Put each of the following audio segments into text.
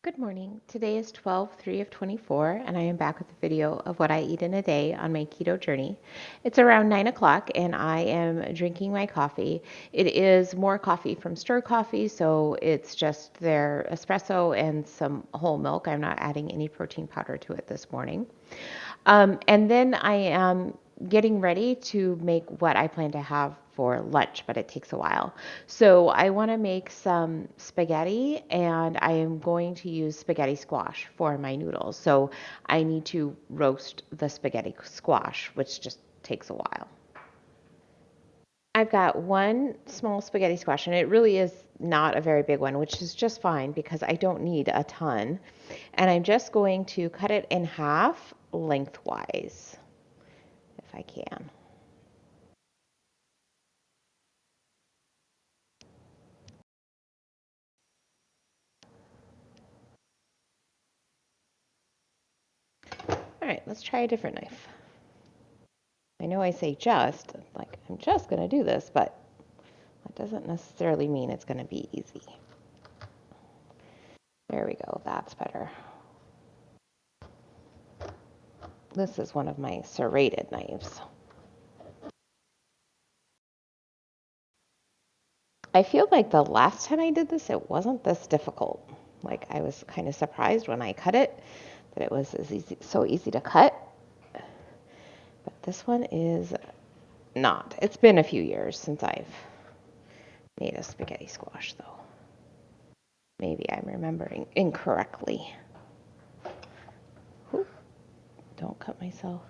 Good morning. Today is 12/3 of 24, and I am back with a video of what I eat in a day on my keto journey. It's around 9 o'clock, and I am drinking my coffee. It is more coffee from Stir Coffee, so it's just their espresso and some whole milk. I'm not adding any protein powder to it this morning. And then I am getting ready to make what I plan to have for lunch, but it takes a while. So I want to make some spaghetti, and I am going to use spaghetti squash for my noodles. So I need to roast the spaghetti squash, which just takes a while. I've got one small spaghetti squash, and it really is not a very big one, which is just fine because I don't need a ton. And I'm just going to cut it in half lengthwise if I can. All right, let's try a different knife. I know I say just, like I'm just going to do this, but that doesn't necessarily mean it's going to be easy. There we go, that's better. This is one of my serrated knives. I feel like the last time I did this, it wasn't this difficult. Like I was kind of surprised when I cut it that it was so easy to cut. But this one is not. It's been a few years since I've made a spaghetti squash, though. Maybe I'm remembering incorrectly. Ooh, don't cut myself.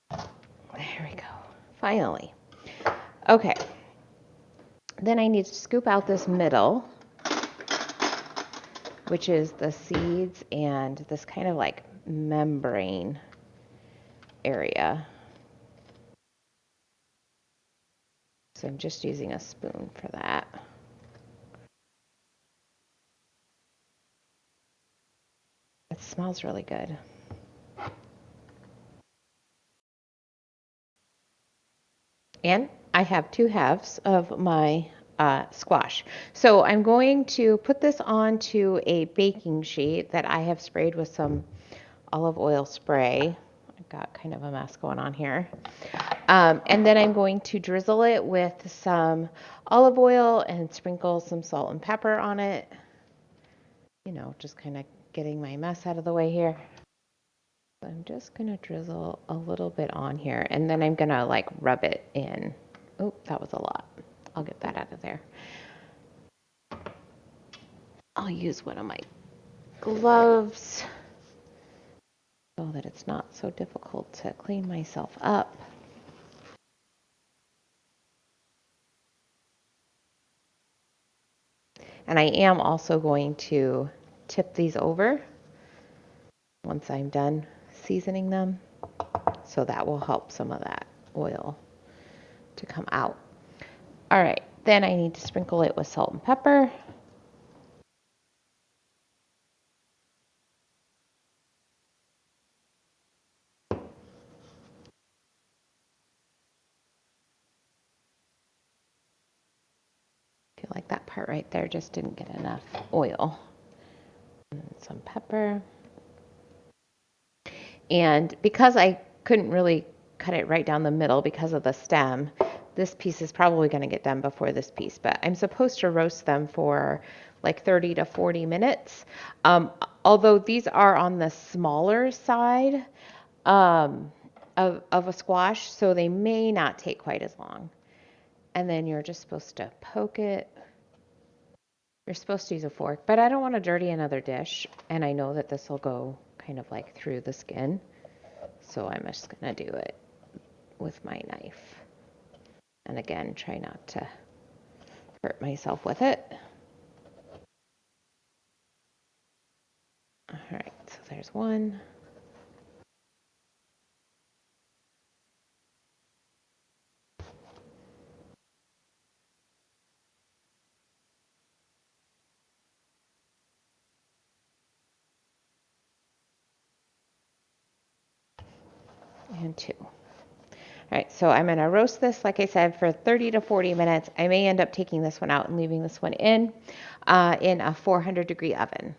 There we go. Finally. Okay. Then I need to scoop out this middle, which is the seeds and this kind of like membrane area. So I'm just using a spoon for that. It smells really good. And I have 2 halves of my squash. So I'm going to put this onto a baking sheet that I have sprayed with some olive oil spray. I've got kind of a mess going on here. And then I'm going to drizzle it with some olive oil and sprinkle some salt and pepper on it. You know, just kind of getting my mess out of the way here. I'm just going to drizzle a little bit on here, and then I'm going to like rub it in. Oh, that was a lot. I'll get that out of there. I'll use one of my gloves so that it's not so difficult to clean myself up. And I am also going to tip these over once I'm done seasoning them. So that will help some of that oil to come out. All right, then I need to sprinkle it with salt and pepper. I feel like that part right there just didn't get enough oil. And some pepper. And because I couldn't really cut it right down the middle because of the stem, this piece is probably going to get done before this piece, but I'm supposed to roast them for like 30 to 40 minutes. Although these are on the smaller side of a squash, so they may not take quite as long. And then you're just supposed to poke it. You're supposed to use a fork, but I don't want to dirty another dish, and I know that this will go kind of like through the skin. So I'm just going to do it with my knife. And again, try not to hurt myself with it. All right, so there's one. And two. All All right, so I'm gonna roast this, like I said, for 30 to 40 minutes. I may end up taking this one out and leaving this one in a 400-degree oven.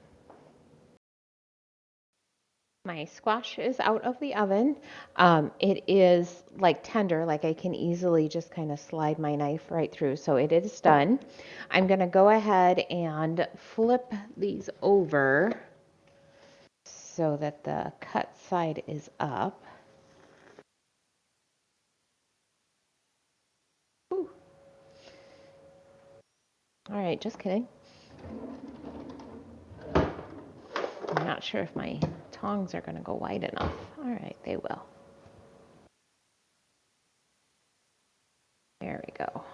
My squash is out of the oven. It is like tender, like I can easily just kind of slide my knife right through. So it is done. I'm gonna go ahead and flip these over so that the cut side is up. Ooh. All right, just kidding. I'm not sure if my tongs are gonna go wide enough. All right, they will. There we go.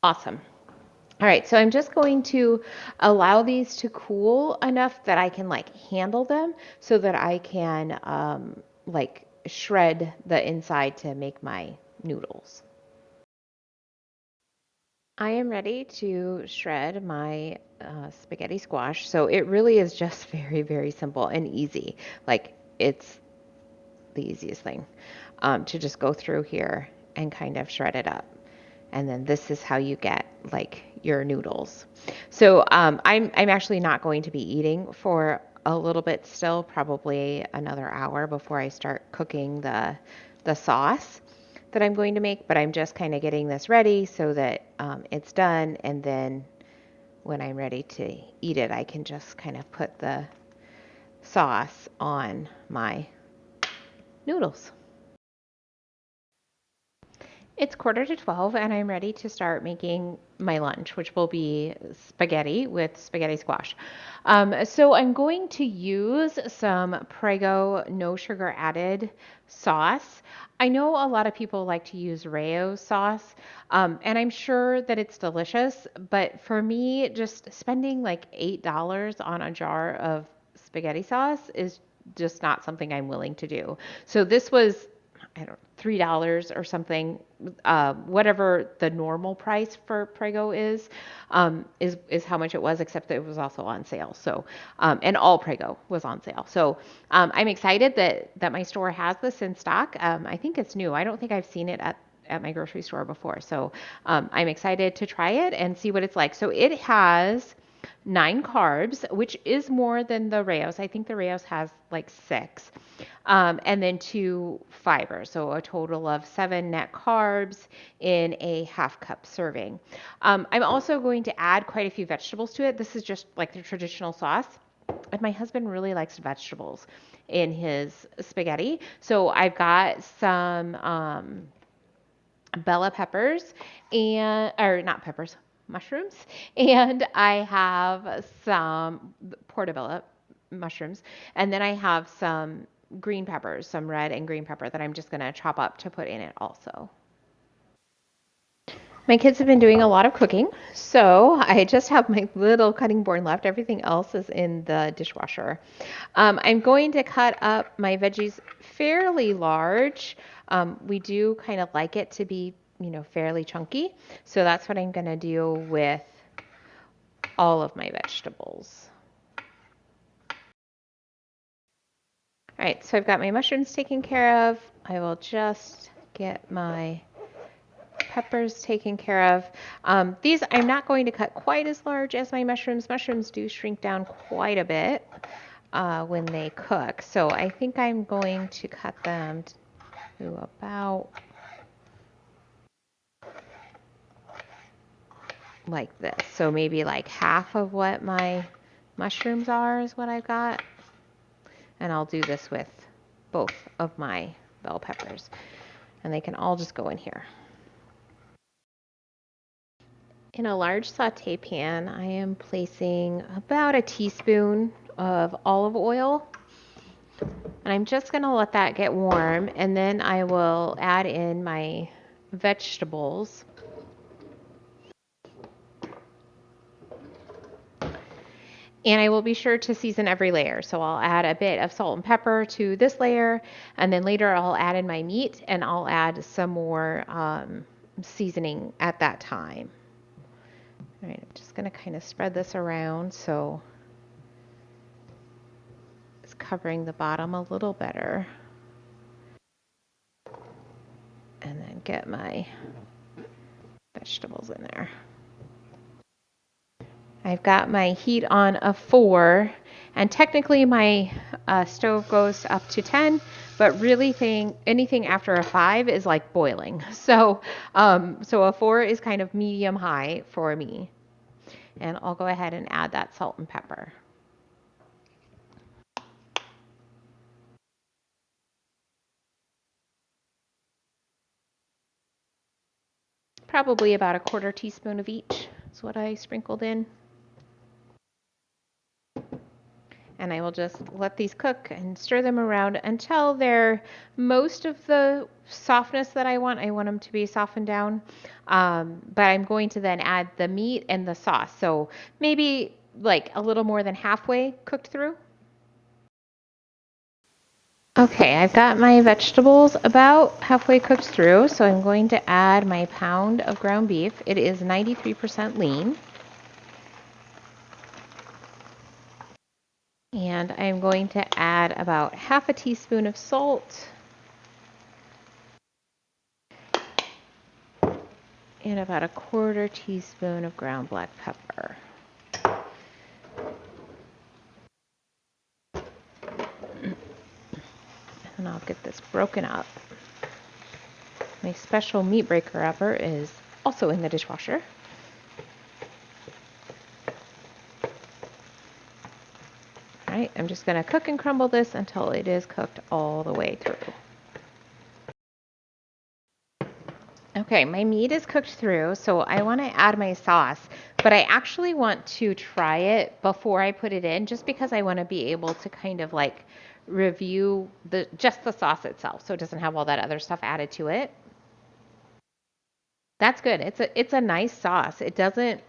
Awesome. All right, so I'm just going to allow these to cool enough that I can like handle them so that I can like shred the inside to make my noodles. I am ready to shred my spaghetti squash. So it really is just very, very simple and easy. Like it's the easiest thing to just go through here and kind of shred it up. And then this is how you get like your noodles. So I'm actually not going to be eating for a little bit still, probably another hour before I start cooking the sauce that I'm going to make. But I'm just kind of getting this ready so that it's done, and then when I'm ready to eat it, I can just kind of put the sauce on my noodles. It's quarter to 12 and I'm ready to start making my lunch, which will be spaghetti with spaghetti squash. So I'm going to use some Prego no sugar added sauce. I know a lot of people like to use Rayo sauce, and I'm sure that it's delicious, but for me, just spending like $8 on a jar of spaghetti sauce is just not something I'm willing to do. So this was, I don't know, $3 or something, whatever the normal price for Prego is how much it was, except that it was also on sale. So, and all Prego was on sale. So, I'm excited that my store has this in stock. I think it's new. I don't think I've seen it at my grocery store before. So, I'm excited to try it and see what it's like. So it has 9 carbs, which is more than the Rayo's. I think the Rayo's has like 6. And then 2 fibers, so a total of 7 net carbs in a half-cup serving. I'm also going to add quite a few vegetables to it. This is just like the traditional sauce. And my husband really likes vegetables in his spaghetti. So I've got some bella peppers or not peppers, mushrooms. And I have some portobello mushrooms. And then I have some green peppers, some red and green pepper that I'm just going to chop up to put in it also. My kids have been doing a lot of cooking, so I just have my little cutting board left. Everything else is in the dishwasher. I'm going to cut up my veggies fairly large. We do kind of like it to be, fairly chunky. So that's what I'm going to do with all of my vegetables. All right, so I've got my mushrooms taken care of. I will just get my peppers taken care of. These I'm not going to cut quite as large as my mushrooms. Mushrooms do shrink down quite a bit when they cook. So I think I'm going to cut them to about like this. So maybe like half of what my mushrooms are is what I've got. And I'll do this with both of my bell peppers. And they can all just go in here. In a large saute pan, I am placing about a teaspoon of olive oil. And I'm just going to let that get warm, and then I will add in my vegetables. And I will be sure to season every layer. So I'll add a bit of salt and pepper to this layer, and then later I'll add in my meat, and I'll add some more seasoning at that time. All right, I'm just going to kind of spread this around so it's covering the bottom a little better. get my vegetables in there. I've got my heat on a 4, and technically my stove goes up to 10, but really anything after a 5 is like boiling. So a 4 is kind of medium high for me. And I'll go ahead and add that salt and pepper. Probably about a quarter teaspoon of each is what I sprinkled in. And I will just let these cook and stir them around until they're most of the softness that I want. I want them to be softened down. But I'm going to then add the meat and the sauce. So maybe like a little more than halfway cooked through. Okay, I've got my vegetables about halfway cooked through, so I'm going to add my pound of ground beef. It is 93% lean. And I'm going to add about half a teaspoon of salt and about a quarter teaspoon of ground black pepper. And I'll get this broken up. My special meat breaker upper is also in the dishwasher. All right, I'm just going to cook and crumble this until it is cooked all the way through. Okay, my meat is cooked through, so I want to add my sauce, but I actually want to try it before I put it in, just because I want to be able to kind of like review just the sauce itself, so it doesn't have all that other stuff added to it. That's good. It's a nice sauce. It doesn't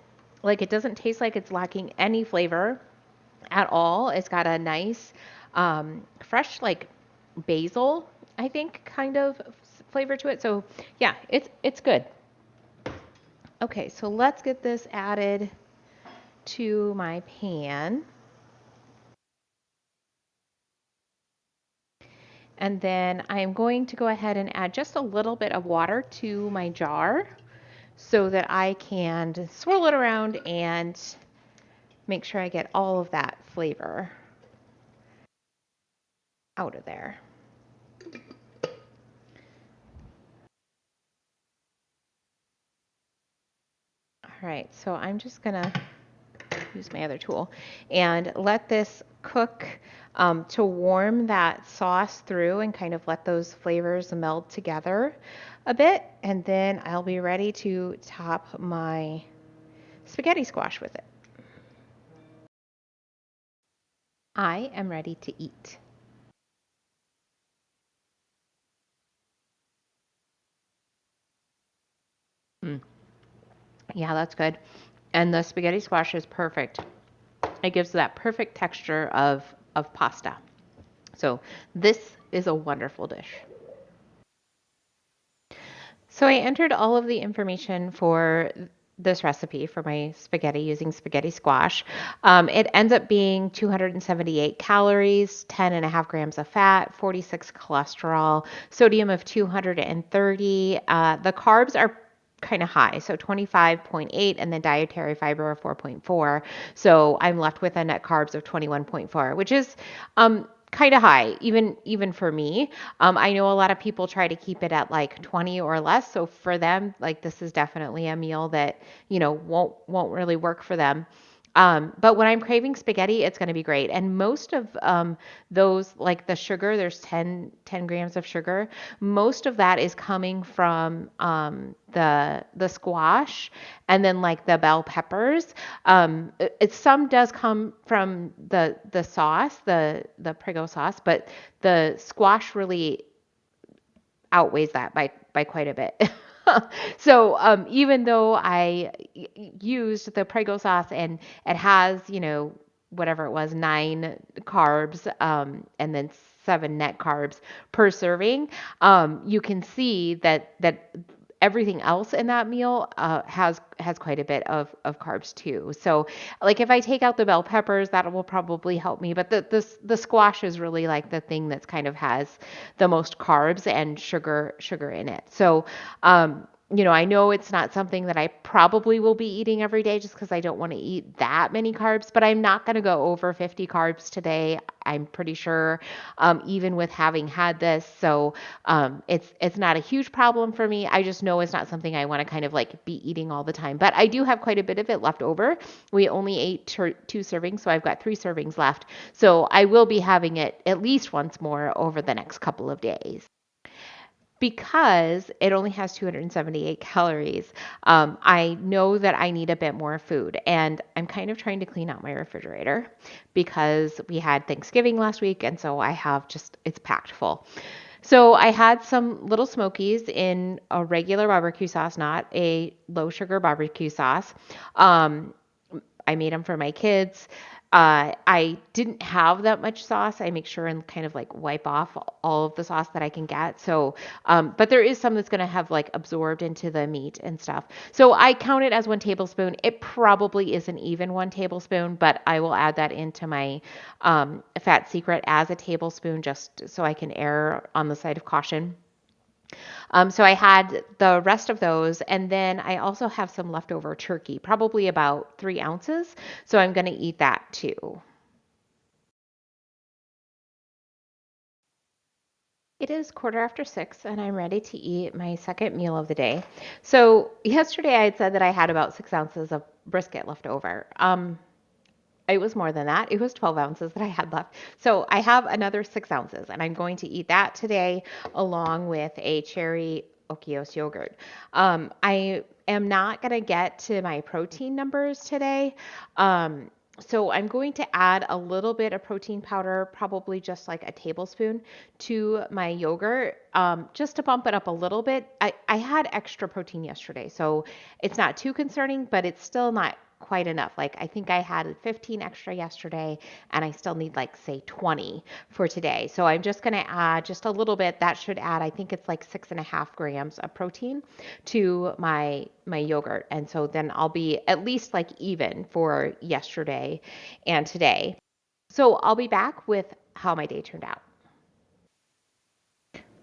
taste like it's lacking any flavor at all. It's got a nice fresh like basil, I think, kind of flavor to it. So yeah, it's good. Okay, so let's get this added to my pan. And then I'm going to go ahead and add just a little bit of water to my jar so that I can swirl it around and make sure I get all of that flavor out of there. All right, so I'm just gonna use my other tool and let this cook to warm that sauce through and kind of let those flavors meld together a bit. And then I'll be ready to top my spaghetti squash with it. I am ready to eat. Mm. Yeah, that's good. And the spaghetti squash is perfect. It gives that perfect texture of pasta. So this is a wonderful dish. So I entered all of the information for this recipe for my spaghetti using spaghetti squash. It ends up being 278 calories, 10 and a half grams of fat, 46 cholesterol, sodium of 230. The carbs are kind of high, so 25.8, and then dietary fiber of 4.4. So I'm left with a net carbs of 21.4, which is kind of high, even for me. I know a lot of people try to keep it at like 20 or less. So for them, like this is definitely a meal that, won't really work for them. But when I'm craving spaghetti, it's going to be great. And most of those, like the sugar, there's 10 grams of sugar. Most of that is coming from the squash and then like the bell peppers. Some does come from the sauce, the Prego sauce, but the squash really outweighs that by quite a bit. So even though I used the Prego sauce and it has, whatever it was, 9 carbs, and then 7 net carbs per serving, you can see that everything else in that meal has quite a bit of carbs too. So like if I take out the bell peppers, that will probably help me. But the squash is really like the thing that's kind of has the most carbs and sugar in it. So I know it's not something that I probably will be eating every day just because I don't want to eat that many carbs, but I'm not going to go over 50 carbs today. I'm pretty sure, even with having had this. So it's not a huge problem for me. I just know it's not something I want to kind of like be eating all the time. But I do have quite a bit of it left over. We only ate two servings, so I've got 3 servings left. So I will be having it at least once more over the next couple of days. Because it only has 278 calories, I know that I need a bit more food. And I'm kind of trying to clean out my refrigerator because we had Thanksgiving last week. And so I have it's packed full. So I had some little smokies in a regular barbecue sauce, not a low sugar barbecue sauce. Um, I made them for my kids. I didn't have that much sauce. I make sure and kind of like wipe off all of the sauce that I can get. So, but there is some that's going to have like absorbed into the meat and stuff. So I count it as 1 tablespoon. It probably isn't even 1 tablespoon, but I will add that into my fat secret as a tablespoon just so I can err on the side of caution. So I had the rest of those, and then I also have some leftover turkey, probably about 3 ounces. So I'm going to eat that too. It is 6:15, and I'm ready to eat my second meal of the day. So yesterday I had said that I had about 6 ounces of brisket left over. It was more than that. It was 12 ounces that I had left. So I have another 6 ounces, and I'm going to eat that today along with a cherry Okios yogurt. I am not going to get to my protein numbers today. So I'm going to add a little bit of protein powder, probably just like a tablespoon, to my yogurt, just to bump it up a little bit. I had extra protein yesterday, so it's not too concerning, but it's still not quite enough. Like I think I had 15 extra yesterday and I still need like say 20 for today. So I'm just going to add just a little bit. That should add, I think it's like 6.5 grams of protein to my yogurt. And so then I'll be at least like even for yesterday and today. So I'll be back with how my day turned out.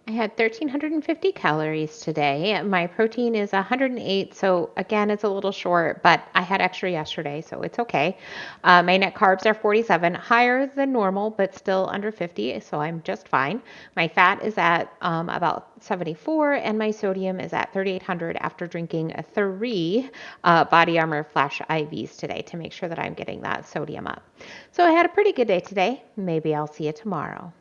I had 1,350 calories today. My protein is 108, so again, it's a little short, but I had extra yesterday, so it's okay. My net carbs are 47, higher than normal, but still under 50, so I'm just fine. My fat is at about 74, and my sodium is at 3,800 after drinking 3 Body Armor Flash IVs today to make sure that I'm getting that sodium up. So I had a pretty good day today. Maybe I'll see you tomorrow.